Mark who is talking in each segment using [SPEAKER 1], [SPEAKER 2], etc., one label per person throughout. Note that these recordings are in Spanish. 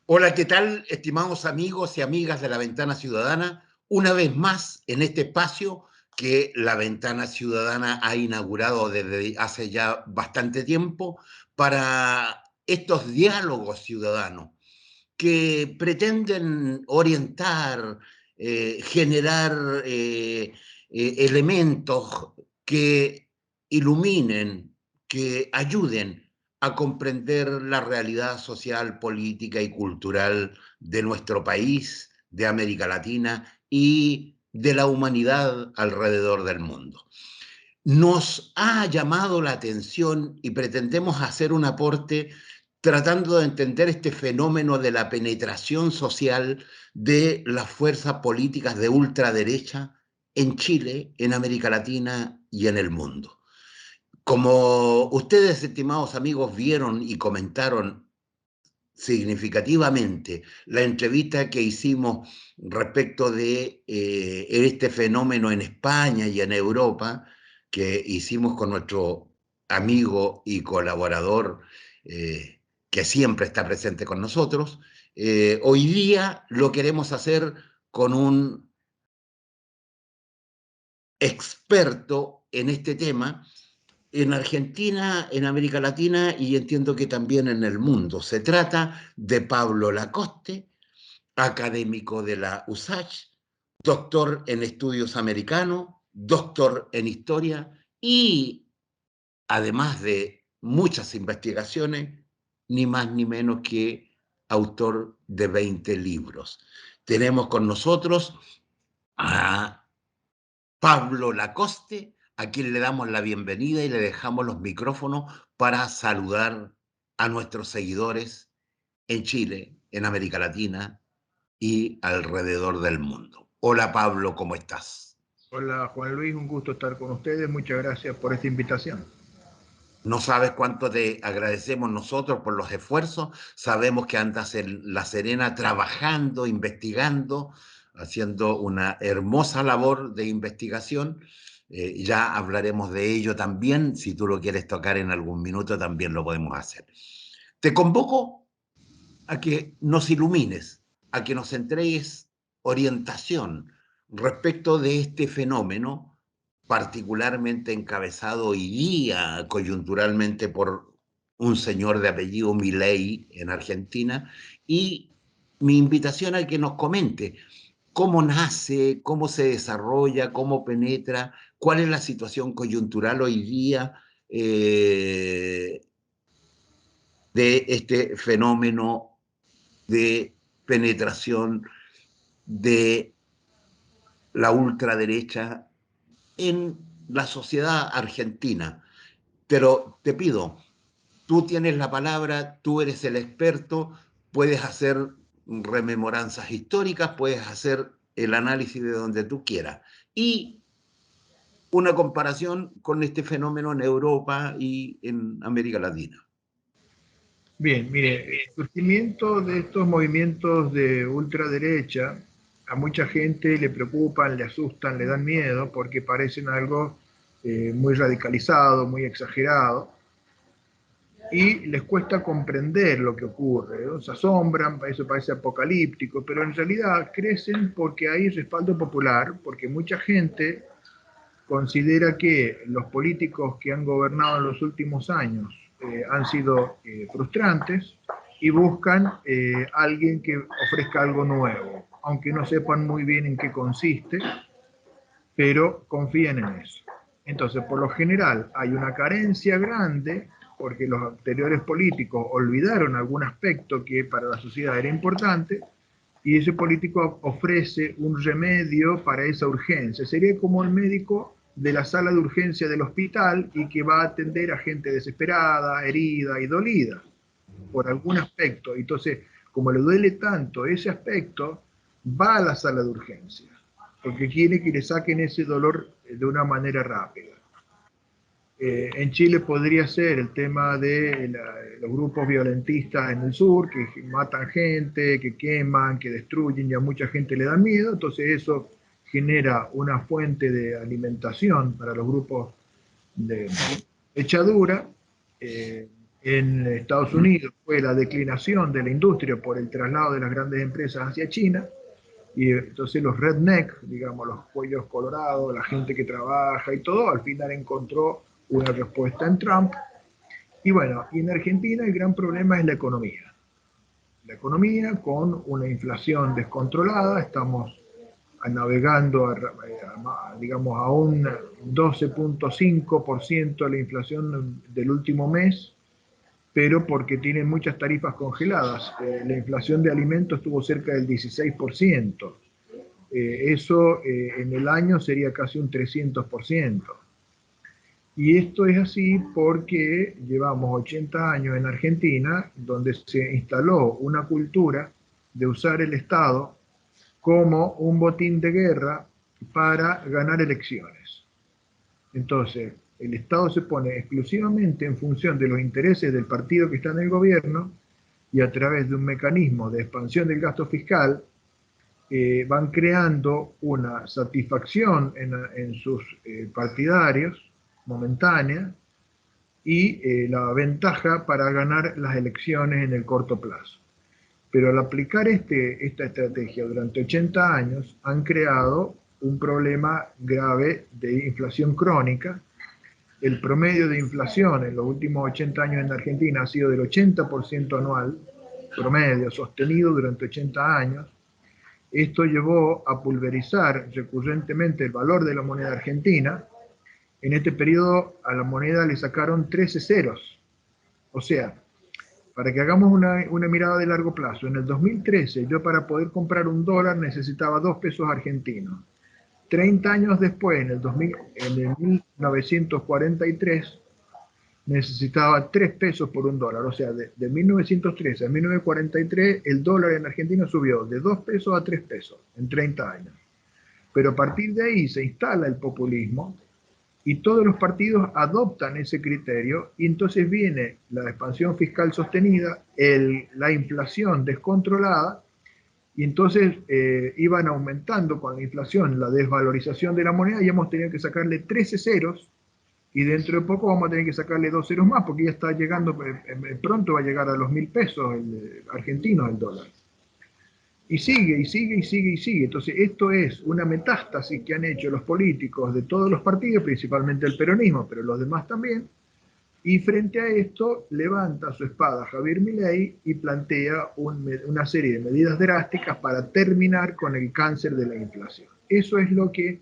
[SPEAKER 1] Hola, ¿qué tal, estimados amigos y amigas de La Ventana Ciudadana? Una vez más en este espacio que La Ventana Ciudadana ha inaugurado desde hace ya bastante tiempo para estos diálogos ciudadanos que pretenden orientar, generar elementos que iluminen, que ayuden a comprender la realidad social, política y cultural de nuestro país, de América Latina y de la humanidad alrededor del mundo. Nos ha llamado la atención y pretendemos hacer un aporte tratando de entender este fenómeno de la penetración social de las fuerzas políticas de ultraderecha en Chile, en América Latina y en el mundo. Como ustedes, estimados amigos, vieron y comentaron significativamente la entrevista que hicimos respecto de este fenómeno en España y en Europa, que hicimos con nuestro amigo y colaborador que siempre está presente con nosotros. Hoy día lo queremos hacer con un experto en este tema en Argentina, en América Latina y entiendo que también en el mundo. Se trata de Pablo Lacoste, académico de la USACH, doctor en estudios americanos, doctor en historia y, además de muchas investigaciones, ni más ni menos que autor de 20 libros. Tenemos con nosotros a Pablo Lacoste, a quien le damos la bienvenida y le dejamos los micrófonos para saludar a nuestros seguidores en Chile, en América Latina y alrededor del mundo. Hola Pablo, ¿cómo estás?
[SPEAKER 2] Hola Juan Luis, un gusto estar con ustedes. Muchas gracias por esta invitación.
[SPEAKER 1] No sabes cuánto te agradecemos nosotros por los esfuerzos. Sabemos que andas en La Serena trabajando, investigando, haciendo una hermosa labor de investigación. Ya hablaremos de ello también. Si tú lo quieres tocar en algún minuto, también lo podemos hacer. Te convoco a que nos ilumines, a que nos entregues orientación respecto de este fenómeno, particularmente encabezado hoy día coyunturalmente por un señor de apellido Milei en Argentina, y mi invitación a que nos comente cómo nace, cómo se desarrolla, cómo penetra, cuál es la situación coyuntural hoy día de este fenómeno de penetración de la ultraderecha en la sociedad argentina. Pero te pido, tú tienes la palabra, tú eres el experto, puedes hacer rememoranzas históricas, puedes hacer el análisis de donde tú quieras. Y una comparación con este fenómeno en Europa y en América Latina.
[SPEAKER 2] Bien, mire, el surgimiento de estos movimientos de ultraderecha a mucha gente le preocupan, le asustan, le dan miedo porque parecen algo muy radicalizado, muy exagerado y les cuesta comprender lo que ocurre, ¿no? Se asombran, eso parece apocalíptico, pero en realidad crecen porque hay respaldo popular, porque mucha gente considera que los políticos que han gobernado en los últimos años han sido frustrantes y buscan alguien que ofrezca algo nuevo, aunque no sepan muy bien en qué consiste, pero confían en eso. Entonces, por lo general, hay una carencia grande porque los anteriores políticos olvidaron algún aspecto que para la sociedad era importante y ese político ofrece un remedio para esa urgencia. Sería como el médico de la sala de urgencia del hospital y que va a atender a gente desesperada, herida y dolida por algún aspecto. Entonces, como le duele tanto ese aspecto, va a la sala de urgencia porque quiere que le saquen ese dolor de una manera rápida. En Chile podría ser el tema de los grupos violentistas en el sur, que matan gente, que queman, que destruyen, y a mucha gente le da miedo, entonces eso genera una fuente de alimentación para los grupos de echadura. En Estados Unidos fue la declinación de la industria por el traslado de las grandes empresas hacia China, y entonces los redneck, digamos, los cuellos colorados, la gente que trabaja y todo, al final encontró una respuesta en Trump. Y bueno, y en Argentina el gran problema es la economía. La economía con una inflación descontrolada, estamos navegando digamos, a un 12,5% de la inflación del último mes, pero porque tienen muchas tarifas congeladas. La inflación de alimentos estuvo cerca del 16%. Eso en el año sería casi un 300%. Y esto es así porque llevamos 80 años en Argentina, donde se instaló una cultura de usar el Estado como un botín de guerra para ganar elecciones. Entonces, el Estado se pone exclusivamente en función de los intereses del partido que está en el gobierno, y a través de un mecanismo de expansión del gasto fiscal van creando una satisfacción en sus partidarios momentánea, y la ventaja para ganar las elecciones en el corto plazo. Pero al aplicar esta estrategia durante 80 años, han creado un problema grave de inflación crónica. El promedio de inflación en los últimos 80 años en Argentina ha sido del 80% anual, promedio sostenido durante 80 años. Esto llevó a pulverizar recurrentemente el valor de la moneda argentina. En este periodo a la moneda le sacaron 13 ceros. O sea, para que hagamos una mirada de largo plazo, en el 2013 yo para poder comprar un dólar necesitaba 2 pesos argentinos. 30 años después, en el 1943, necesitaba 3 pesos por un dólar. O sea, de 1913 a 1943 el dólar en Argentina subió de 2 pesos a 3 pesos en 30 años. Pero a partir de ahí se instala el populismo y todos los partidos adoptan ese criterio, y entonces viene la expansión fiscal sostenida, la inflación descontrolada, y entonces iban aumentando con la inflación la desvalorización de la moneda, y hemos tenido que sacarle 13 ceros, y dentro de poco vamos a tener que sacarle 2 ceros más, porque ya está llegando, pronto va a llegar a los 1.000 pesos argentinos el dólar. Y sigue, y sigue, y sigue, y sigue. Entonces, esto es una metástasis que han hecho los políticos de todos los partidos, principalmente el peronismo, pero los demás también. Y frente a esto, levanta su espada Javier Milei y plantea una serie de medidas drásticas para terminar con el cáncer de la inflación. Eso es lo que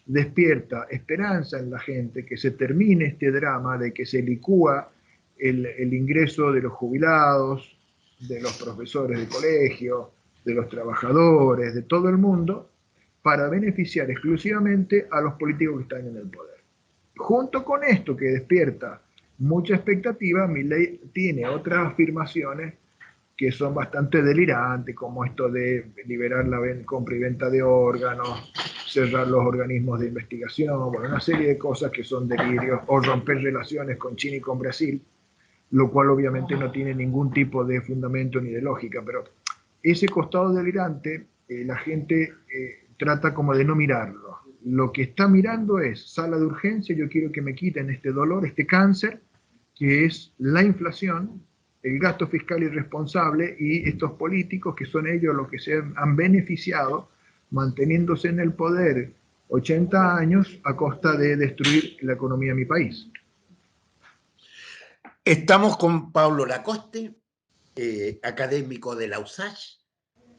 [SPEAKER 2] despierta esperanza en la gente, que se termine este drama de que se licúa el ingreso de los jubilados, de los profesores de colegio, de los trabajadores, de todo el mundo, para beneficiar exclusivamente a los políticos que están en el poder. Junto con esto que despierta mucha expectativa, Milei tiene otras afirmaciones que son bastante delirantes, como esto de liberar la compra y venta de órganos, cerrar los organismos de investigación, bueno, una serie de cosas que son delirios, o romper relaciones con China y con Brasil, lo cual obviamente no tiene ningún tipo de fundamento ni de lógica, pero ese costado delirante la gente trata como de no mirarlo. Lo que está mirando es sala de urgencia, yo quiero que me quiten este dolor, este cáncer, que es la inflación, el gasto fiscal irresponsable, y estos políticos que son ellos los que se han beneficiado manteniéndose en el poder 80 años a costa de destruir la economía de mi país.
[SPEAKER 1] Estamos con Pablo Lacoste, académico de la USACH,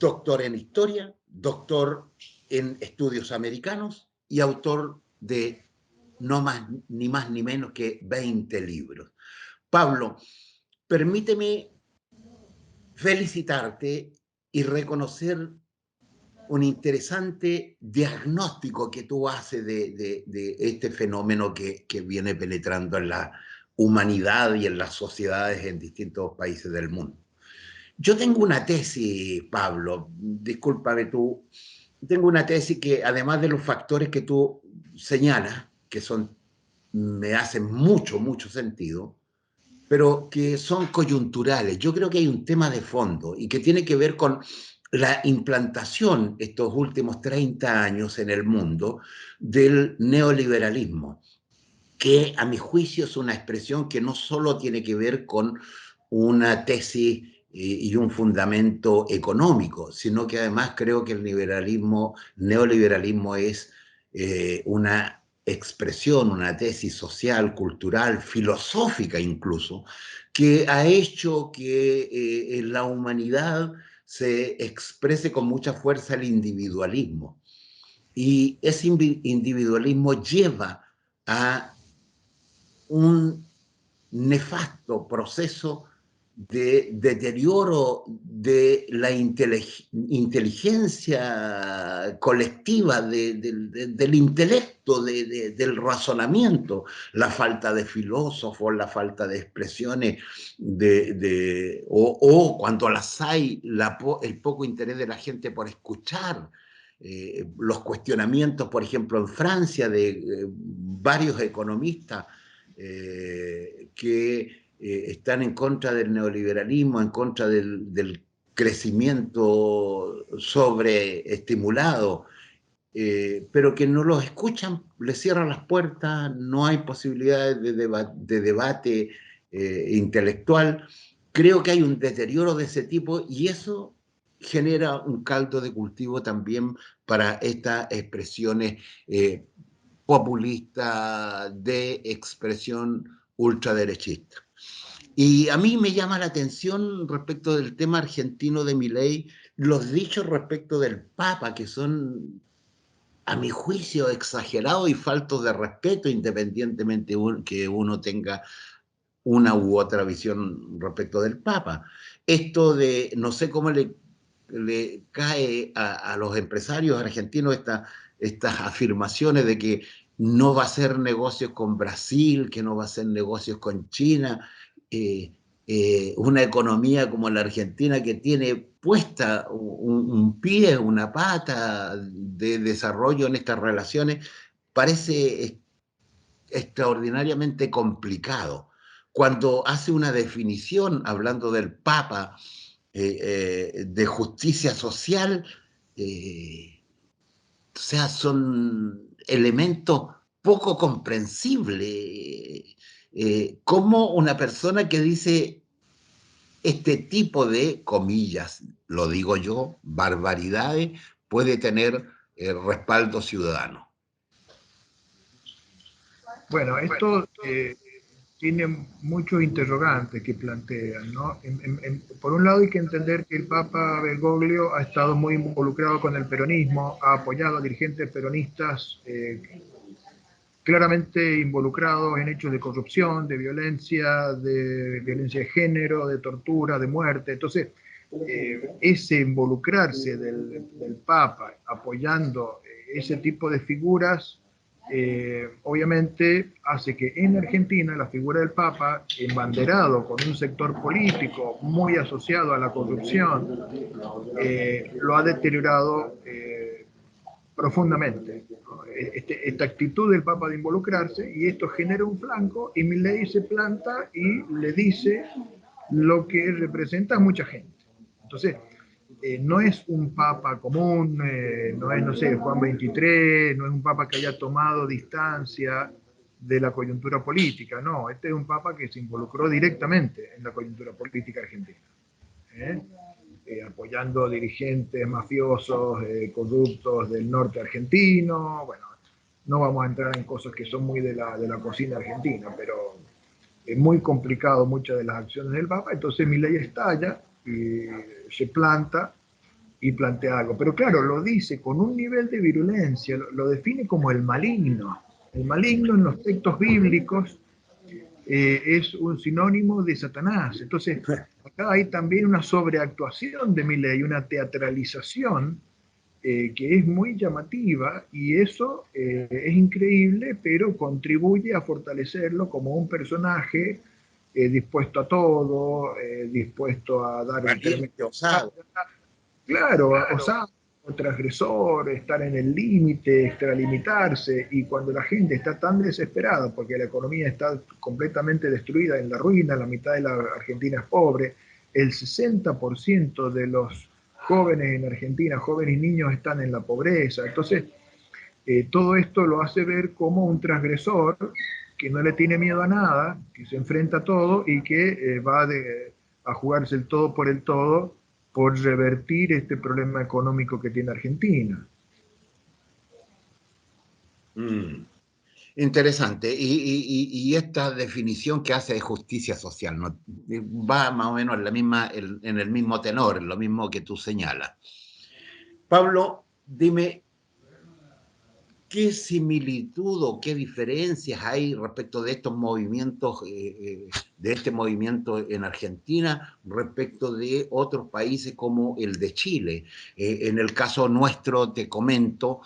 [SPEAKER 1] doctor en historia, doctor en estudios americanos y autor de no más ni menos que 20 libros. Pablo, permíteme felicitarte y reconocer un interesante diagnóstico que tú haces de este fenómeno que viene penetrando en la humanidad y en las sociedades en distintos países del mundo. Yo tengo una tesis, Pablo, discúlpame tú, tengo una tesis que además de los factores que tú señalas, que son, me hacen mucho sentido, pero que son coyunturales. Yo creo que hay un tema de fondo y que tiene que ver con la implantación estos últimos 30 años en el mundo del neoliberalismo. que a mi juicio es una expresión que no solo tiene que ver con una tesis y un fundamento económico, sino que además creo que el neoliberalismo es una expresión, una tesis social, cultural, filosófica incluso, que ha hecho que en la humanidad se exprese con mucha fuerza el individualismo. Y ese individualismo lleva a un nefasto proceso de deterioro de la inteligencia colectiva, del intelecto, del razonamiento, la falta de filósofos, la falta de expresiones, o cuando las hay, el poco interés de la gente por escuchar. Los cuestionamientos, por ejemplo, en Francia, de varios economistas que están en contra del neoliberalismo, en contra del crecimiento sobreestimulado, pero que no los escuchan, les cierran las puertas, no hay posibilidades de debate intelectual. Creo que hay un deterioro de ese tipo y eso genera un caldo de cultivo también para estas expresiones populista, de expresión ultraderechista. Y a mí me llama la atención respecto del tema argentino de Milei, los dichos respecto del Papa, que son, a mi juicio, exagerados y faltos de respeto, independientemente que uno tenga una u otra visión respecto del Papa. Esto de, no sé cómo le cae a los empresarios argentinos estas afirmaciones de que no va a hacer negocios con Brasil, que no va a hacer negocios con China, eh, una economía como la Argentina que tiene puesta un pie, una pata de desarrollo en estas relaciones, parece extraordinariamente complicado. Cuando hace una definición, hablando del Papa, de justicia social, o sea, son elementos poco comprensibles. ¿Cómo una persona que dice este tipo de, comillas, lo digo yo, barbaridades, puede tener respaldo ciudadano?
[SPEAKER 2] Bueno, esto tiene muchos interrogantes que plantean, ¿no? Por un lado hay que entender que el Papa Bergoglio ha estado muy involucrado con el peronismo, ha apoyado a dirigentes peronistas claramente involucrados en hechos de corrupción, de violencia de género, de tortura, de muerte. Entonces, ese involucrarse del Papa apoyando ese tipo de figuras, obviamente hace que en Argentina la figura del Papa, embanderado con un sector político muy asociado a la corrupción, lo ha deteriorado profundamente, ¿no? Esta actitud del Papa de involucrarse, y esto genera un flanco, y Milei se planta y le dice lo que representa a mucha gente. Entonces, no es un papa común, no es, no sé, Juan XXIII, no es un papa que haya tomado distancia de la coyuntura política, no, este es un papa que se involucró directamente en la coyuntura política argentina. ¿Eh? Apoyando dirigentes mafiosos, corruptos del norte argentino. Bueno, no vamos a entrar en cosas que son muy de la cocina argentina, pero es muy complicado muchas de las acciones del Papa. Entonces Milei estalla y se planta y plantea algo. Pero claro, lo dice con un nivel de virulencia, lo define como el maligno. El maligno en los textos bíblicos es un sinónimo de Satanás. Entonces, acá hay también una sobreactuación de Milei, una teatralización que es muy llamativa, y eso es increíble, pero contribuye a fortalecerlo como un personaje dispuesto a todo, dispuesto a dar un tremendo...
[SPEAKER 1] Valiente, osado.
[SPEAKER 2] Claro, osado, transgresor, estar en el límite, extralimitarse, y cuando la gente está tan desesperada porque la economía está completamente destruida, en la ruina, la mitad de la Argentina es pobre, el 60% de los jóvenes en Argentina, jóvenes y niños, están en la pobreza. Entonces, todo esto lo hace ver como un transgresor que no le tiene miedo a nada, que se enfrenta a todo y que a jugarse el todo por el todo por revertir este problema económico que tiene Argentina.
[SPEAKER 1] Mm. Interesante. Y esta definición que hace de justicia social, ¿no? Va más o menos en, la misma, en el mismo tenor, en lo mismo que tú señalas. Pablo, dime, ¿qué similitud o qué diferencias hay respecto de estos movimientos, de este movimiento en Argentina respecto de otros países como el de Chile? En el caso nuestro, te comento,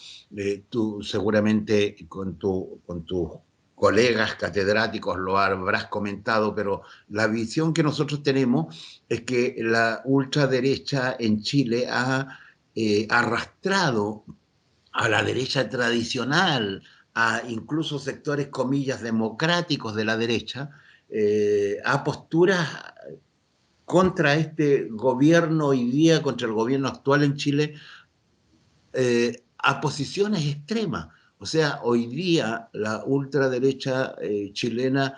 [SPEAKER 1] tú seguramente con tus colegas catedráticos lo habrás comentado, pero la visión que nosotros tenemos es que la ultraderecha en Chile ha arrastrado a la derecha tradicional, a incluso sectores, comillas, democráticos de la derecha, a posturas contra este gobierno hoy día, contra el gobierno actual en Chile, a posiciones extremas. O sea, hoy día la ultraderecha chilena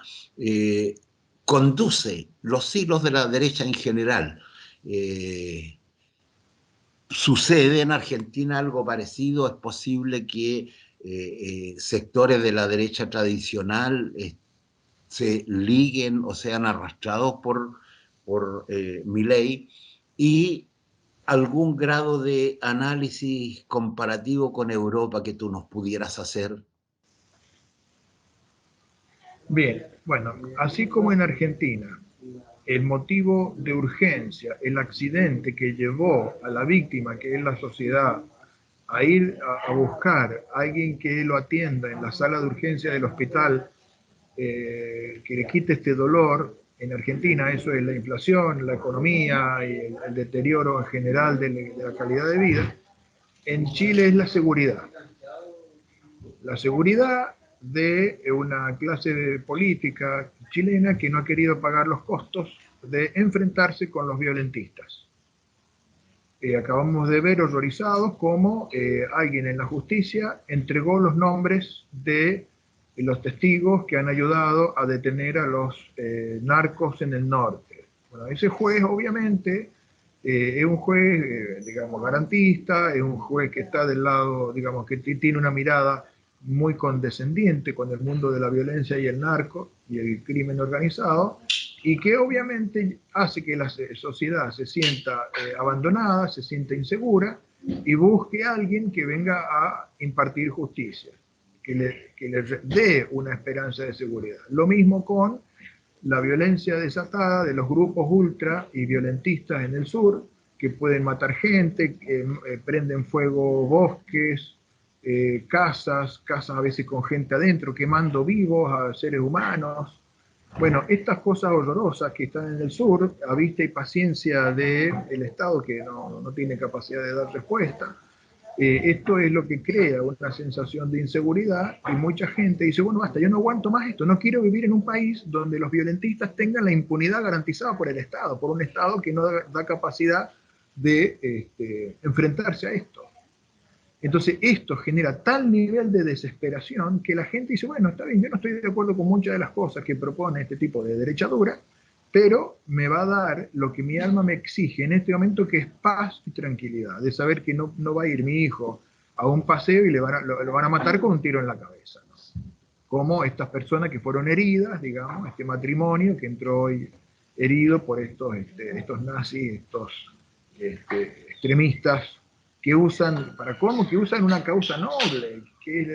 [SPEAKER 1] conduce los hilos de la derecha en general. ¿Sucede en Argentina algo parecido? ¿Es posible que sectores de la derecha tradicional se liguen o sean arrastrados por Milei? ¿Y algún grado de análisis comparativo con Europa que tú nos pudieras hacer?
[SPEAKER 2] Bien, bueno, así como en Argentina, el motivo de urgencia, el accidente que llevó a la víctima, que es la sociedad, a ir a buscar a alguien que lo atienda en la sala de urgencia del hospital, que le quite este dolor. En Argentina eso es la inflación, la economía y el deterioro en general de la calidad de vida. En Chile es la seguridad. La seguridad de una clase política chilena que no ha querido pagar los costos de enfrentarse con los violentistas. Acabamos de ver horrorizados cómo alguien en la justicia entregó los nombres de los testigos que han ayudado a detener a los narcos en el norte. Bueno, ese juez obviamente es un juez, digamos, garantista, es un juez que está del lado, digamos, que tiene una mirada muy condescendiente con el mundo de la violencia y el narco y el crimen organizado, y que obviamente hace que la sociedad se sienta abandonada, se sienta insegura y busque a alguien que venga a impartir justicia, que le dé una esperanza de seguridad. Lo mismo con la violencia desatada de los grupos ultra y violentistas en el sur, que pueden matar gente, que prenden fuego bosques, casas a veces con gente adentro, quemando vivos a seres humanos. Bueno, estas cosas horrorosas que están en el sur, a vista y paciencia del Estado que no tiene capacidad de dar respuesta, esto es lo que crea una sensación de inseguridad y mucha gente dice, bueno, basta, yo no aguanto más esto, no quiero vivir en un país donde los violentistas tengan la impunidad garantizada por el Estado, por un Estado que no da capacidad de enfrentarse a esto. Entonces esto genera tal nivel de desesperación que la gente dice, bueno, está bien, yo no estoy de acuerdo con muchas de las cosas que propone este tipo de derecha dura, pero me va a dar lo que mi alma me exige en este momento, que es paz y tranquilidad, de saber que no va a ir mi hijo a un paseo y lo van a matar con un tiro en la cabeza, ¿no? Como estas personas que fueron heridas, digamos, este matrimonio que entró hoy herido por estos nazis, estos extremistas que usan, para cómo, que usan una causa noble, que es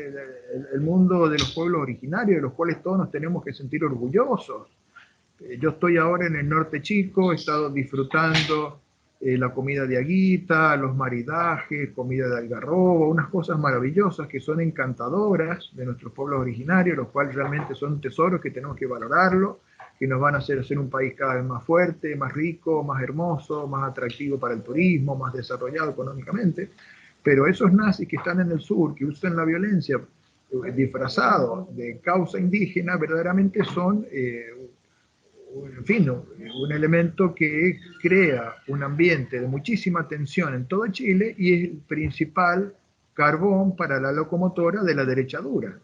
[SPEAKER 2] el mundo de los pueblos originarios, de los cuales todos nos tenemos que sentir orgullosos. Yo estoy ahora en el norte chico, he estado disfrutando la comida de aguita, los maridajes, comida de algarrobo, unas cosas maravillosas que son encantadoras de nuestros pueblos originarios, los cuales realmente son tesoros que tenemos que valorarlo, que nos van a hacer un país cada vez más fuerte, más rico, más hermoso, más atractivo para el turismo, más desarrollado económicamente. Pero esos nazis que están en el sur, que usan la violencia disfrazado de causa indígena, verdaderamente son en fin, un elemento que crea un ambiente de muchísima tensión en todo Chile y es el principal carbón para la locomotora de la derecha dura.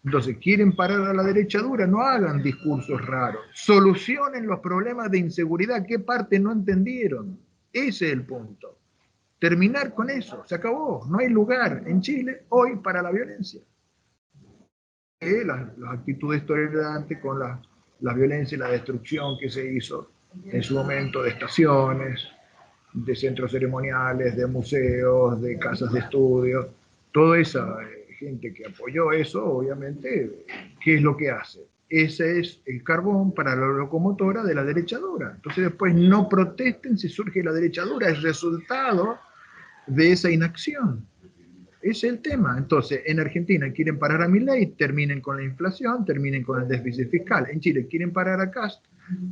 [SPEAKER 2] Entonces, quieren parar a la derecha dura, no hagan discursos raros, solucionen los problemas de inseguridad. ¿Qué parte no entendieron? Ese es el punto. Terminar con eso, se acabó. No hay lugar en Chile hoy para la violencia. Las actitudes tolerantes con la violencia y la destrucción que se hizo en su momento de estaciones, de centros ceremoniales, de museos, de casas de estudio, toda esa gente que apoyó eso, obviamente, ¿qué es lo que hace? Ese es el carbón para la locomotora de la derecha dura. Entonces después no protesten si surge la derecha dura, es resultado de esa inacción. Ese es el tema. Entonces, en Argentina quieren parar a Milei, terminen con la inflación, terminen con el déficit fiscal. En Chile quieren parar a Kast,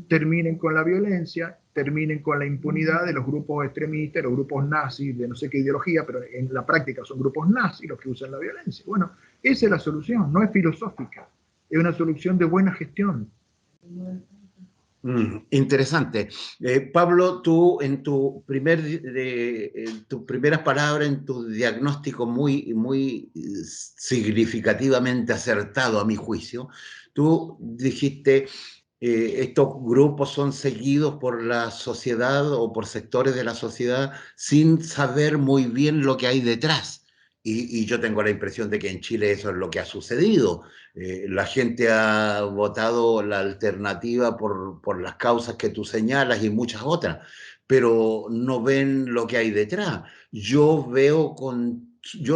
[SPEAKER 2] terminen con la violencia, terminen con la impunidad de los grupos extremistas, los grupos nazis, de no sé qué ideología, pero en la práctica son grupos nazis los que usan la violencia. Bueno, esa es la solución, no es filosófica, es una solución de buena gestión.
[SPEAKER 1] Interesante. Pablo, tú en tus primeras palabras, en tu diagnóstico muy significativamente acertado a mi juicio, tú dijiste, estos grupos son seguidos por la sociedad o por sectores de la sociedad sin saber muy bien lo que hay detrás. Y yo tengo la impresión de que en Chile eso es lo que ha sucedido. La gente ha votado la alternativa por las causas que tú señalas y muchas otras, pero no ven lo que hay detrás. Yo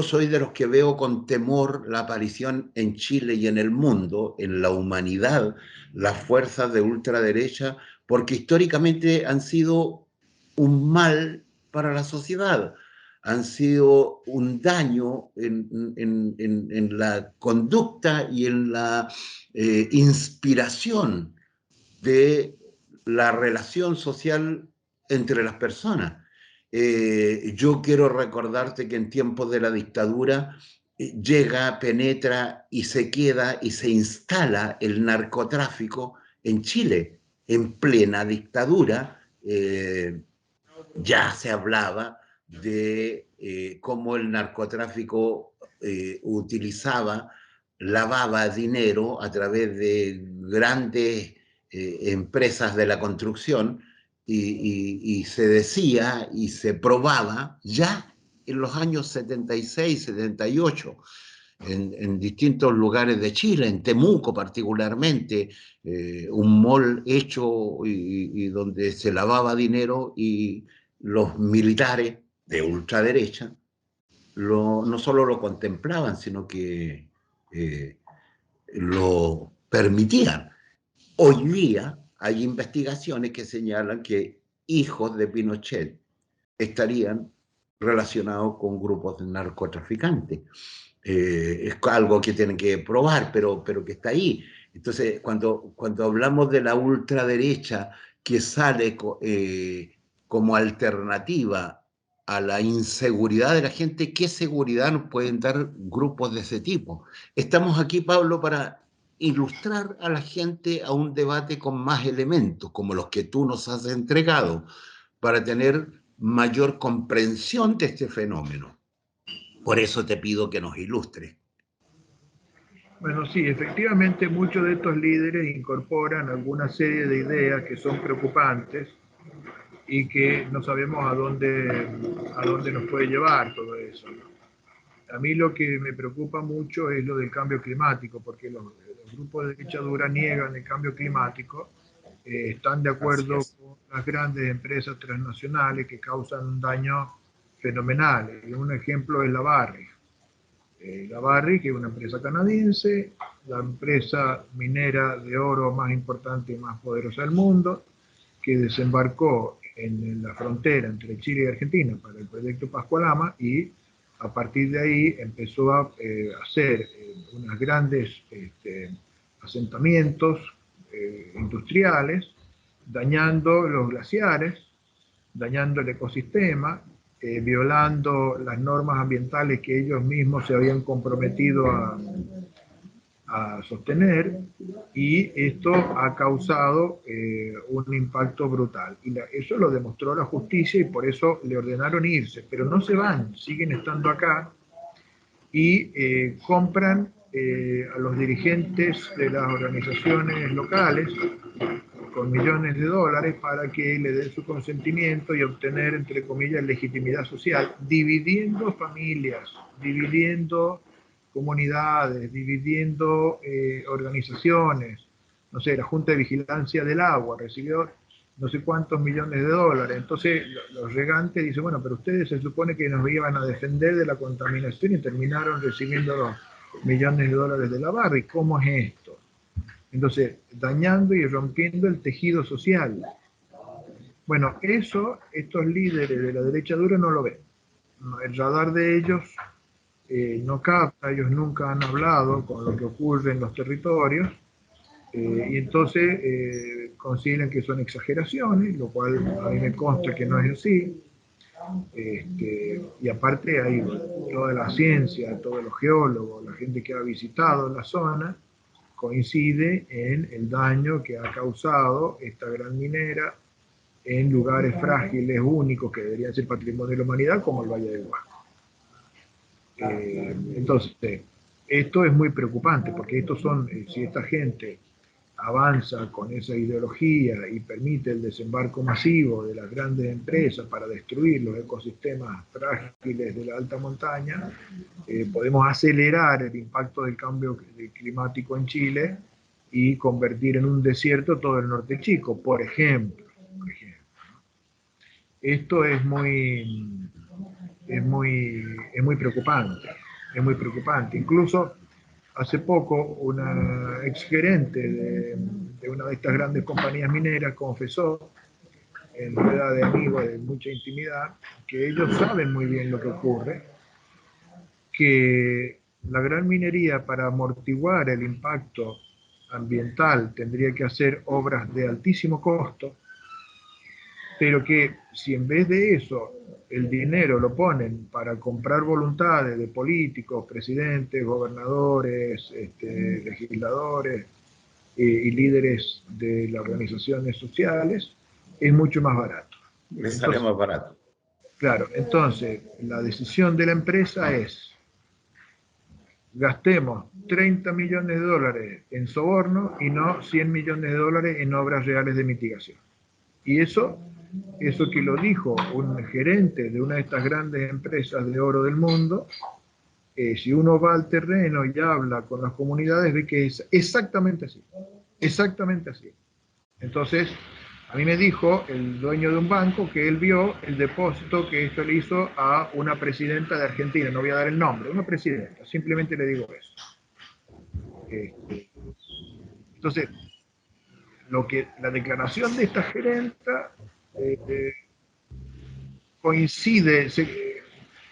[SPEAKER 1] soy de los que veo con temor la aparición en Chile y en el mundo, en la humanidad, las fuerzas de ultraderecha, porque históricamente han sido un mal para la sociedad, han sido un daño en la conducta y en la inspiración de la relación social entre las personas. Yo quiero recordarte que en tiempos de la dictadura llega, penetra y se queda y se instala el narcotráfico en Chile, en plena dictadura. Ya se hablaba de cómo el narcotráfico lavaba dinero a través de grandes empresas de la construcción y se decía y se probaba ya en los años 76, 78, en distintos lugares de Chile, en Temuco particularmente, un mall hecho y donde se lavaba dinero y los militares de ultraderecha no solo lo contemplaban, sino que eh, lo permitían. Hoy día hay investigaciones que señalan que hijos de Pinochet estarían relacionados con grupos de narcotraficantes. Es algo que tienen que probar, pero que está ahí. Entonces, cuando hablamos de la ultraderecha que sale como alternativa a la inseguridad de la gente, ¿qué seguridad nos pueden dar grupos de ese tipo? Estamos aquí, Pablo, para ilustrar a la gente a un debate con más elementos, como los que tú nos has entregado, para tener mayor comprensión de este fenómeno. Por eso te pido que nos ilustres.
[SPEAKER 2] Bueno, sí, efectivamente muchos de estos líderes incorporan alguna serie de ideas que son preocupantes y que no sabemos a dónde nos puede llevar todo eso, ¿no? A mí lo que me preocupa mucho es lo del cambio climático, porque los grupos de derecha dura niegan el cambio climático, están de acuerdo con las grandes empresas transnacionales que causan un daño fenomenal. Y un ejemplo es la Barrick. La Barrick, que es una empresa canadiense, la empresa minera de oro más importante y más poderosa del mundo, que desembarcó en la frontera entre Chile y Argentina para el proyecto Pascualama y a partir de ahí empezó a hacer unos grandes asentamientos industriales, dañando los glaciares, dañando el ecosistema, violando las normas ambientales que ellos mismos se habían comprometido a sostener, y esto ha causado un impacto brutal. Y eso lo demostró la justicia y por eso le ordenaron irse, pero no se van, siguen estando acá y compran a los dirigentes de las organizaciones locales con millones de dólares para que le den su consentimiento y obtener, entre comillas, legitimidad social, dividiendo familias, dividiendo comunidades, dividiendo organizaciones. No sé, la Junta de Vigilancia del Agua recibió no sé cuántos millones de dólares. Entonces los regantes dicen, bueno, pero ustedes se supone que nos iban a defender de la contaminación y terminaron recibiendo los millones de dólares de la barra. ¿Y cómo es esto? Entonces, dañando y rompiendo el tejido social. Bueno, eso estos líderes de la derecha dura no lo ven. El radar de ellos no capta, ellos nunca han hablado con lo que ocurre en los territorios, y entonces consideran que son exageraciones, lo cual a mí me consta que no es así. Y aparte hay toda la ciencia, todos los geólogos, la gente que ha visitado la zona, coincide en el daño que ha causado esta gran minera en lugares frágiles, únicos, que deberían ser patrimonio de la humanidad, como el Valle del Huasco. Entonces, esto es muy preocupante, porque estos son, si esta gente avanza con esa ideología y permite el desembarco masivo de las grandes empresas para destruir los ecosistemas frágiles de la alta montaña, podemos acelerar el impacto del cambio climático en Chile y convertir en un desierto todo el norte chico, por ejemplo. Esto es muy preocupante, es muy preocupante. Incluso hace poco una exgerente de una de estas grandes compañías mineras confesó en rueda de amigos de mucha intimidad que ellos saben muy bien lo que ocurre, que la gran minería, para amortiguar el impacto ambiental, tendría que hacer obras de altísimo costo, pero que si en vez de eso el dinero lo ponen para comprar voluntades de políticos, presidentes, gobernadores, legisladores y líderes de las organizaciones sociales, es mucho más barato.
[SPEAKER 1] Le sale más barato.
[SPEAKER 2] Claro, entonces la decisión de la empresa es: gastemos 30 millones de dólares en soborno y no 100 millones de dólares en obras reales de mitigación. Y eso que lo dijo un gerente de una de estas grandes empresas de oro del mundo, si uno va al terreno y habla con las comunidades, ve que es exactamente así, exactamente así. Entonces, a mí me dijo el dueño de un banco que él vio el depósito que esto le hizo a una presidenta de Argentina, no voy a dar el nombre, una presidenta, simplemente le digo eso. Entonces, la declaración de esta gerenta coincide,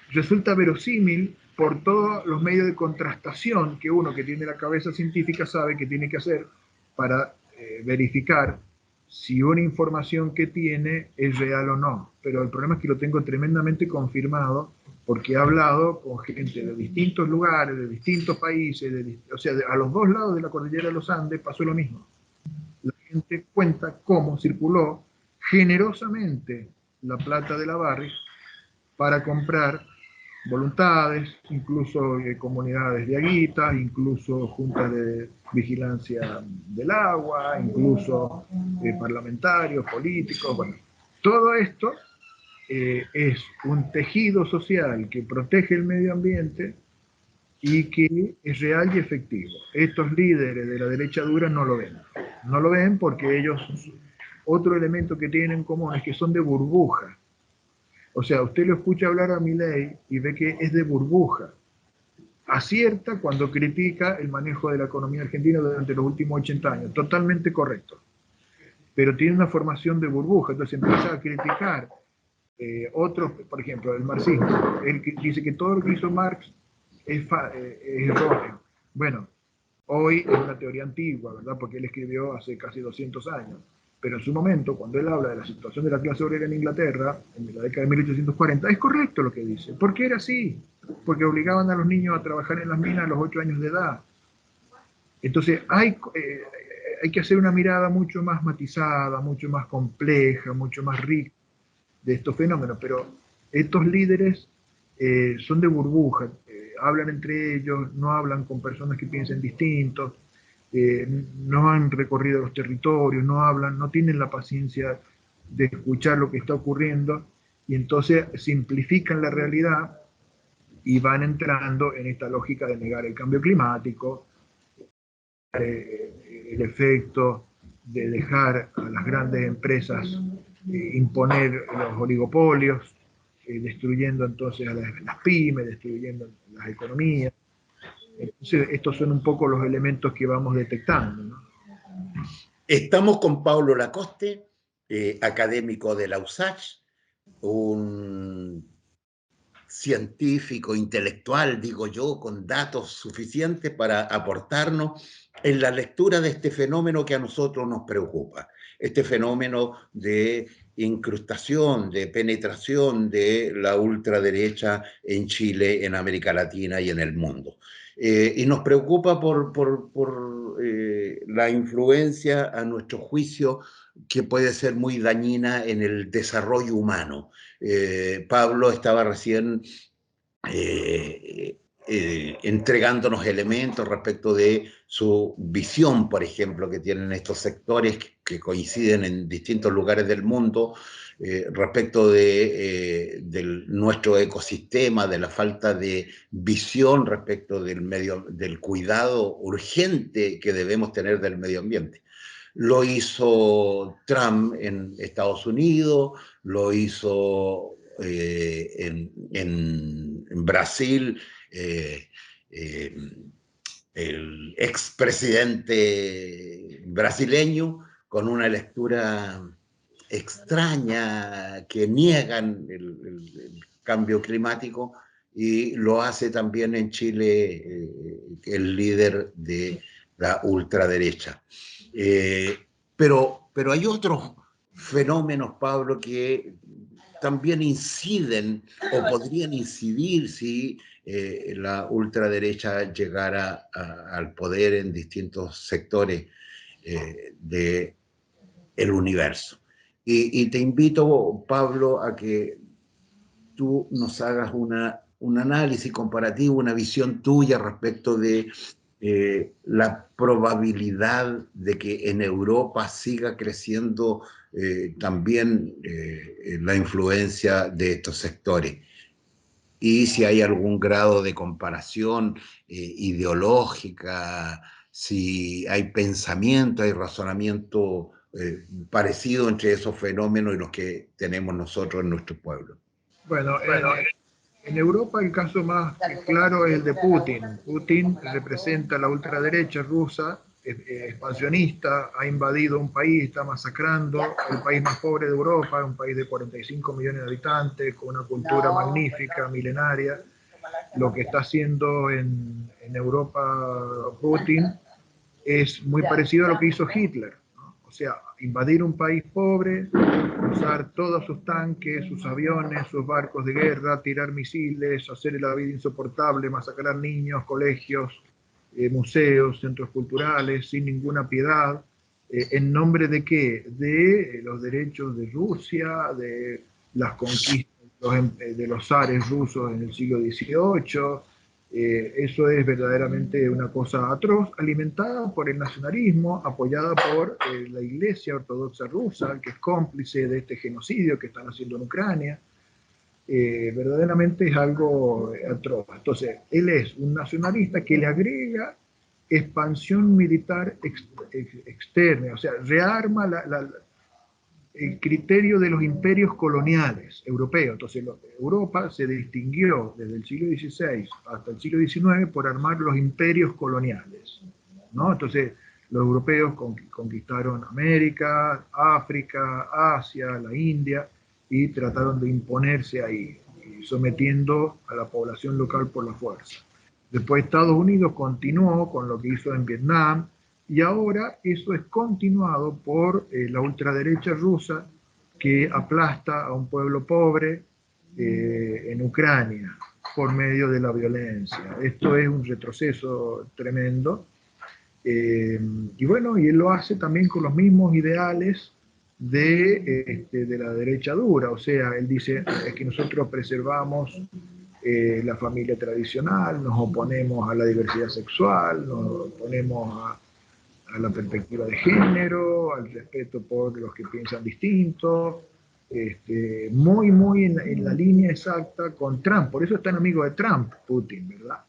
[SPEAKER 2] resulta verosímil por todos los medios de contrastación que uno que tiene la cabeza científica sabe que tiene que hacer para verificar si una información que tiene es real o no. Pero el problema es que lo tengo tremendamente confirmado porque he hablado con gente de distintos lugares, de distintos países, o sea, a los dos lados de la cordillera de los Andes pasó lo mismo. La gente cuenta cómo circuló generosamente la plata de la Barrick para comprar voluntades, incluso comunidades de aguitas, incluso juntas de vigilancia del agua, incluso parlamentarios, políticos. Bueno, todo esto es un tejido social que protege el medio ambiente y que es real y efectivo. Estos líderes de la derecha dura no lo ven. No lo ven porque ellos, otro elemento que tienen en común es que son de burbuja. O sea, usted lo escucha hablar a Milei y ve que es de burbuja. Acierta cuando critica el manejo de la economía argentina durante los últimos 80 años. Totalmente correcto. Pero tiene una formación de burbuja. Entonces empieza a criticar otros, por ejemplo, el marxismo. Él dice que todo lo que hizo Marx es erróneo. Bueno, hoy es una teoría antigua, ¿verdad? Porque él escribió hace casi 200 años. Pero en su momento, cuando él habla de la situación de la clase obrera en Inglaterra, en la década de 1840, es correcto lo que dice. ¿Por qué era así? Porque obligaban a los niños a trabajar en las minas a los 8 años de edad. Entonces, hay que hacer una mirada mucho más matizada, mucho más compleja, mucho más rica de estos fenómenos. Pero estos líderes son de burbuja. hablan entre ellos, no hablan con personas que piensen distintos, no han recorrido los territorios, no hablan, no tienen la paciencia de escuchar lo que está ocurriendo, y entonces simplifican la realidad y van entrando en esta lógica de negar el cambio climático, el efecto de dejar a las grandes empresas imponer los oligopolios, destruyendo entonces a las pymes, destruyendo las economías. Entonces, estos son un poco los elementos que vamos detectando, ¿no?
[SPEAKER 1] Estamos con Pablo Lacoste, académico de la USACH, un científico, intelectual, digo yo, con datos suficientes para aportarnos en la lectura de este fenómeno que a nosotros nos preocupa, este fenómeno de incrustación, de penetración de la ultraderecha en Chile, en América Latina y en el mundo. Y nos preocupa por la influencia, a nuestro juicio, que puede ser muy dañina en el desarrollo humano. Pablo estaba recién entregándonos elementos respecto de su visión, por ejemplo, que tienen estos sectores que coinciden en distintos lugares del mundo, respecto de nuestro ecosistema, de la falta de visión respecto del cuidado urgente que debemos tener del medio ambiente. Lo hizo Trump en Estados Unidos, lo hizo en Brasil, el expresidente brasileño, con una lectura extraña que niegan el cambio climático, y lo hace también en Chile el líder de la ultraderecha. Pero hay otros fenómenos, Pablo, que también inciden o podrían incidir si la ultraderecha llegara al poder en distintos sectores del universo. Y te invito, Pablo, a que tú nos hagas un análisis comparativo, una visión tuya respecto de la probabilidad de que en Europa siga creciendo también la influencia de estos sectores. Y si hay algún grado de comparación ideológica, si hay pensamiento, hay razonamiento parecido entre esos fenómenos y los que tenemos nosotros en nuestro pueblo.
[SPEAKER 2] Bueno, en Europa el caso más claro es el de Putin. Putin representa la ultraderecha rusa, expansionista, ha invadido un país, está masacrando el país más pobre de Europa, un país de 45 millones de habitantes, con una cultura magnífica, milenaria. Lo que está haciendo en Europa Putin es muy parecido a lo que hizo Hitler, ¿no? O sea, invadir un país pobre, usar todos sus tanques, sus aviones, sus barcos de guerra, tirar misiles, hacer la vida insoportable, masacrar niños, colegios, museos, centros culturales, sin ninguna piedad. ¿En nombre de qué? De los derechos de Rusia, de las conquistas de los zares rusos en el siglo XVIII. Eso es verdaderamente una cosa atroz, alimentada por el nacionalismo, apoyada por la Iglesia Ortodoxa rusa, que es cómplice de este genocidio que están haciendo en Ucrania. Verdaderamente es algo atroz. Entonces, él es un nacionalista que le agrega expansión militar externa, o sea, rearma el criterio de los imperios coloniales europeos. Entonces, Europa se distinguió desde el siglo XVI hasta el siglo XIX por armar los imperios coloniales, ¿no? Entonces, los europeos conquistaron América, África, Asia, la India, y trataron de imponerse ahí, sometiendo a la población local por la fuerza. Después Estados Unidos continuó con lo que hizo en Vietnam, y ahora eso es continuado por la ultraderecha rusa, que aplasta a un pueblo pobre en Ucrania por medio de la violencia. Esto es un retroceso tremendo. Y bueno, y él lo hace también con los mismos ideales de la derecha dura. O sea, él dice que nosotros preservamos la familia tradicional, nos oponemos a la diversidad sexual, nos oponemos a la perspectiva de género, al respeto por los que piensan distinto, muy en la línea exacta con Trump. Por eso es tan amigo de Trump, Putin, ¿verdad?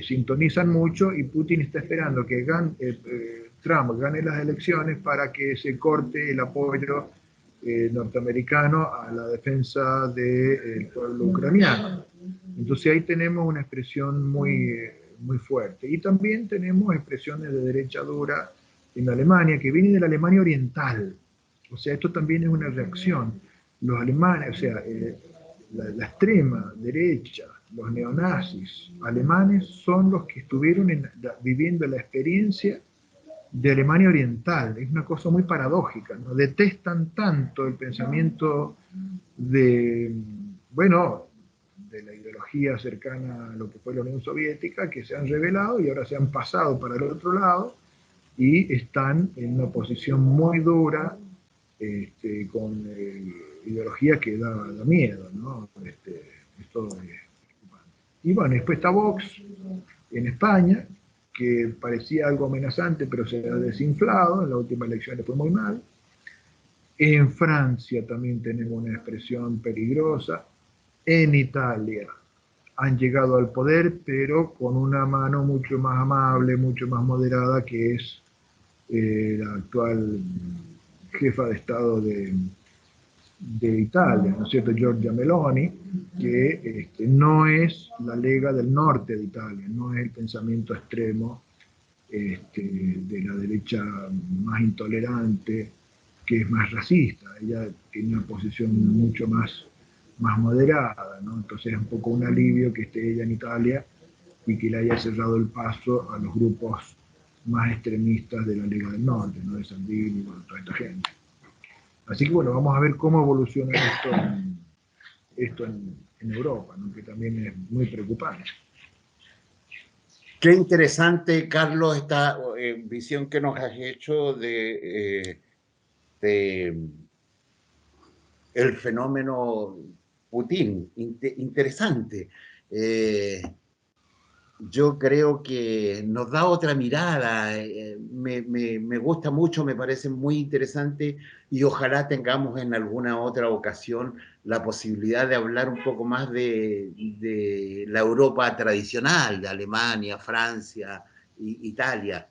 [SPEAKER 2] Sintonizan mucho y Putin está esperando que Trump gane las elecciones para que se corte el apoyo norteamericano a la defensa del pueblo ucraniano. Entonces ahí tenemos una expresión muy fuerte. Y también tenemos expresiones de derecha dura en Alemania, que viene de la Alemania oriental. O sea, esto también es una reacción. Los alemanes, o sea, la extrema derecha, los neonazis alemanes son los que estuvieron viviendo la experiencia de Alemania Oriental. Es una cosa muy paradójica, ¿no? Detestan tanto el pensamiento de, bueno, de la ideología cercana a lo que fue la Unión Soviética, que se han rebelado y ahora se han pasado para el otro lado y están en una posición muy dura, con ideología que da miedo, ¿no? Esto es... Y bueno, después está Vox en España, que parecía algo amenazante, pero se ha desinflado, en la última elección le fue muy mal. En Francia también tenemos una expresión peligrosa. En Italia han llegado al poder, pero con una mano mucho más amable, mucho más moderada, que es la actual jefa de Estado de Italia, ¿no es cierto?, Giorgia Meloni, que no es la Lega del Norte de Italia, no es el pensamiento extremo de la derecha más intolerante, que es más racista. Ella tiene una posición mucho más moderada, ¿no? Entonces es un poco un alivio que esté ella en Italia y que le haya cerrado el paso a los grupos más extremistas de la Liga del Norte, ¿no? De Salvini y bueno, toda esta gente. Así que bueno, vamos a ver cómo evoluciona esto en Europa, ¿no? Que también es muy preocupante.
[SPEAKER 1] Qué interesante, Carlos, esta visión que nos has hecho de el fenómeno Putin. Interesante. Eh, yo creo que nos da otra mirada, me gusta mucho, me parece muy interesante y ojalá tengamos en alguna otra ocasión la posibilidad de hablar un poco más de la Europa tradicional, de Alemania, Francia, Italia,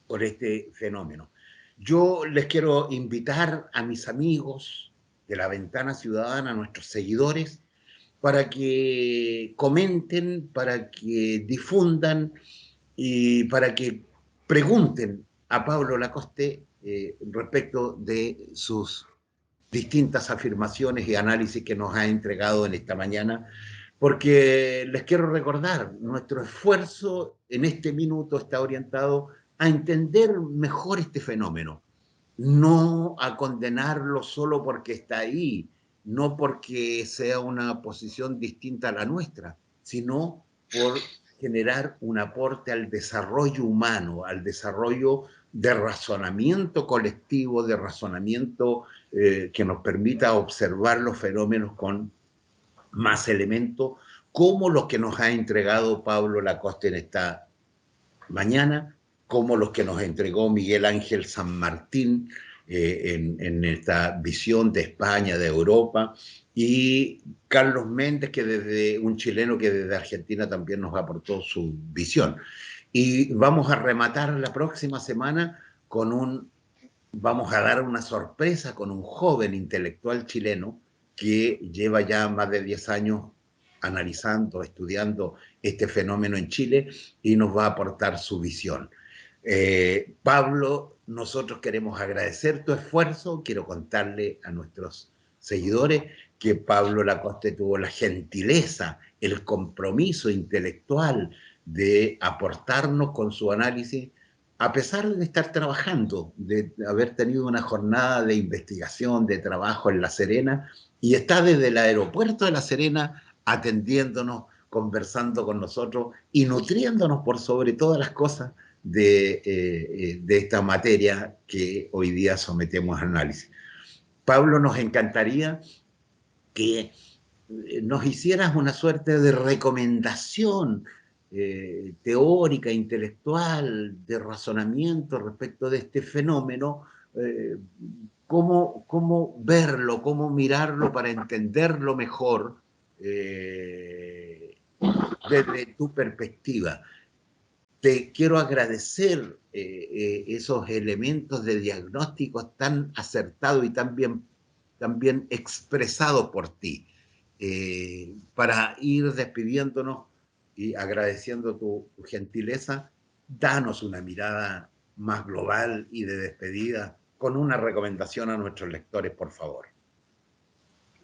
[SPEAKER 1] por este fenómeno. Yo les quiero invitar a mis amigos de la Ventana Ciudadana, a nuestros seguidores, para que comenten, para que difundan y para que pregunten a Pablo Lacoste respecto de sus distintas afirmaciones y análisis que nos ha entregado en esta mañana, porque les quiero recordar, nuestro esfuerzo en este minuto está orientado a entender mejor este fenómeno, no a condenarlo solo porque está ahí, no porque sea una posición distinta a la nuestra, sino por generar un aporte al desarrollo humano, al desarrollo de razonamiento colectivo, de razonamiento que nos permita observar los fenómenos con más elementos, como los que nos ha entregado Pablo Lacoste en esta mañana, como los que nos entregó Miguel Ángel San Martín en esta visión de España, de Europa, y Carlos Méndez, que desde un chileno que desde Argentina también nos aportó su visión. Y vamos a rematar la próxima semana vamos a dar una sorpresa con un joven intelectual chileno que lleva ya más de 10 años analizando, estudiando este fenómeno en Chile y nos va a aportar su visión. Pablo, nosotros queremos agradecer tu esfuerzo. Quiero contarle a nuestros seguidores que Pablo Lacoste tuvo la gentileza, el compromiso intelectual de aportarnos con su análisis, a pesar de estar trabajando, de haber tenido una jornada de investigación, de trabajo en La Serena, y está desde el aeropuerto de La Serena atendiéndonos, conversando con nosotros y nutriéndonos por sobre todas las cosas de esta materia que hoy día sometemos a análisis. Pablo, nos encantaría que nos hicieras una suerte de recomendación teórica, intelectual, de razonamiento respecto de este fenómeno, cómo verlo, cómo mirarlo para entenderlo mejor desde tu perspectiva. Te quiero agradecer esos elementos de diagnóstico tan acertados y tan bien expresados por ti. Para ir despidiéndonos y agradeciendo tu gentileza, danos una mirada más global y de despedida con una recomendación a nuestros lectores, por favor.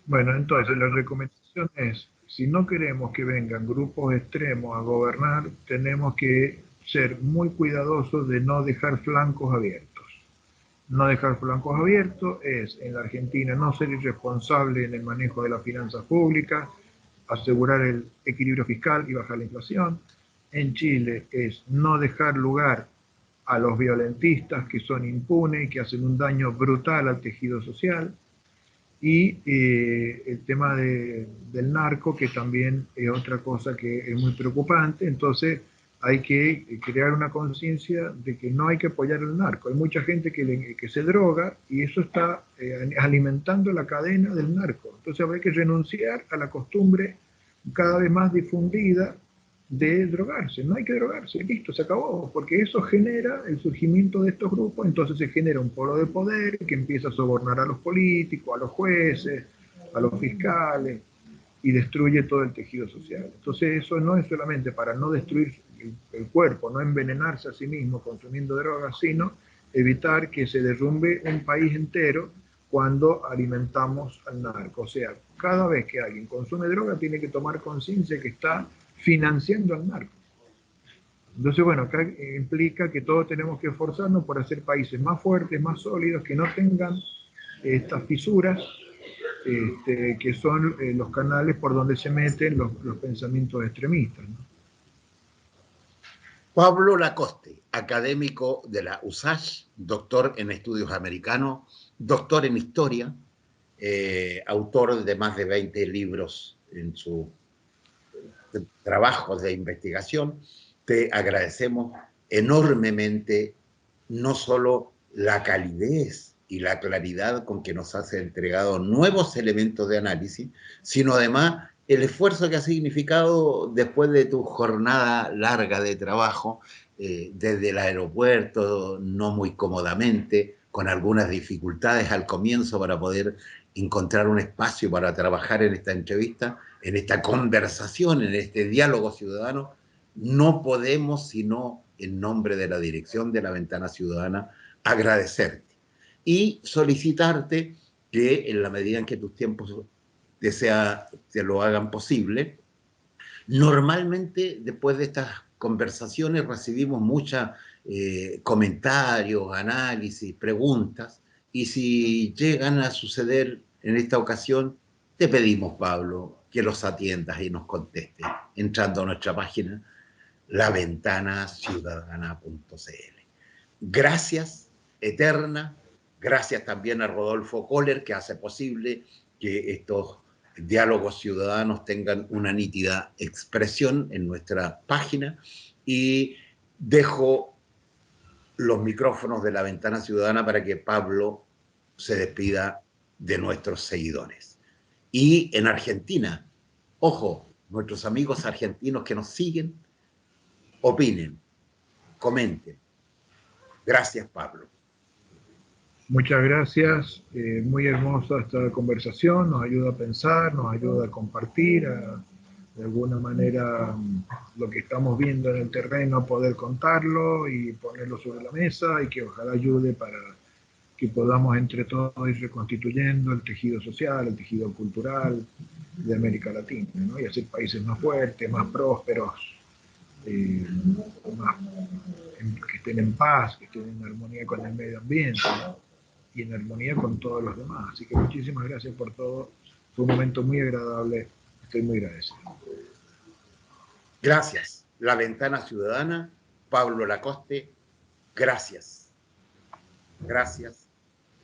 [SPEAKER 2] Bueno, entonces la recomendación es, si no queremos que vengan grupos extremos a gobernar, tenemos que ser muy cuidadosos de no dejar flancos abiertos. No dejar flancos abiertos es, en la Argentina, no ser irresponsable en el manejo de las finanzas públicas, asegurar el equilibrio fiscal y bajar la inflación. En Chile es no dejar lugar a los violentistas que son impunes y que hacen un daño brutal al tejido social. Y el tema del narco, que también es otra cosa que es muy preocupante. Entonces hay que crear una conciencia de que no hay que apoyar el narco. Hay mucha gente que se droga y eso está alimentando la cadena del narco. Entonces hay que renunciar a la costumbre cada vez más difundida de drogarse. No hay que drogarse, listo, se acabó, porque eso genera el surgimiento de estos grupos. Entonces se genera un polo de poder que empieza a sobornar a los políticos, a los jueces, a los fiscales, y destruye todo el tejido social. Entonces eso no es solamente para no destruir el cuerpo, no envenenarse a sí mismo consumiendo drogas, sino evitar que se derrumbe un país entero cuando alimentamos al narco. O sea, cada vez que alguien consume droga tiene que tomar conciencia que está financiando al narco. Entonces, bueno, acá implica que todos tenemos que esforzarnos por hacer países más fuertes, más sólidos, que no tengan estas fisuras, que son los canales por donde se meten los pensamientos extremistas, ¿no?
[SPEAKER 1] Pablo Lacoste, académico de la USACH, doctor en estudios americanos, doctor en historia, autor de más de 20 libros en sus trabajos de investigación. Te agradecemos enormemente no solo la calidez y la claridad con que nos has entregado nuevos elementos de análisis, sino además el esfuerzo que ha significado después de tu jornada larga de trabajo, desde el aeropuerto, no muy cómodamente, con algunas dificultades al comienzo para poder encontrar un espacio para trabajar en esta entrevista, en esta conversación, en este diálogo ciudadano. No podemos, sino en nombre de la dirección de la Ventana Ciudadana, agradecerte y solicitarte que en la medida en que tus tiempos te lo hagan posible. Normalmente después de estas conversaciones recibimos muchos comentarios, análisis, preguntas, y si llegan a suceder en esta ocasión, te pedimos, Pablo, que los atiendas y nos contestes entrando a nuestra página laventanasiudadana.cl. Gracias, eterna. Gracias también a Rodolfo Kohler, que hace posible que estos diálogos ciudadanos tengan una nítida expresión en nuestra página. Y dejo los micrófonos de la Ventana Ciudadana para que Pablo se despida de nuestros seguidores. Y en Argentina, ojo, nuestros amigos argentinos que nos siguen, opinen, comenten. Gracias, Pablo.
[SPEAKER 2] Muchas gracias, muy hermosa esta conversación, nos ayuda a pensar, nos ayuda a compartir, de alguna manera lo que estamos viendo en el terreno, poder contarlo y ponerlo sobre la mesa, y que ojalá ayude para que podamos entre todos ir reconstituyendo el tejido social, el tejido cultural de América Latina, ¿no? Y hacer países más fuertes, más prósperos, más, que estén en paz, que estén en armonía con el medio ambiente, ¿no? Y en armonía con todos los demás. Así que muchísimas gracias por todo. Fue un momento muy agradable. Estoy muy agradecido.
[SPEAKER 1] Gracias. La Ventana Ciudadana, Pablo Lacoste, gracias. Gracias.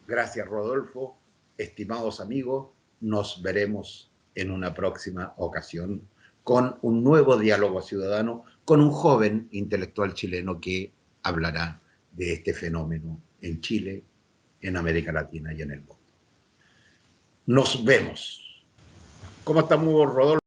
[SPEAKER 1] Gracias, Rodolfo. Estimados amigos, nos veremos en una próxima ocasión con un nuevo diálogo ciudadano, con un joven intelectual chileno que hablará de este fenómeno en Chile, en América Latina y en el mundo. Nos vemos. ¿Cómo estamos, Rodolfo?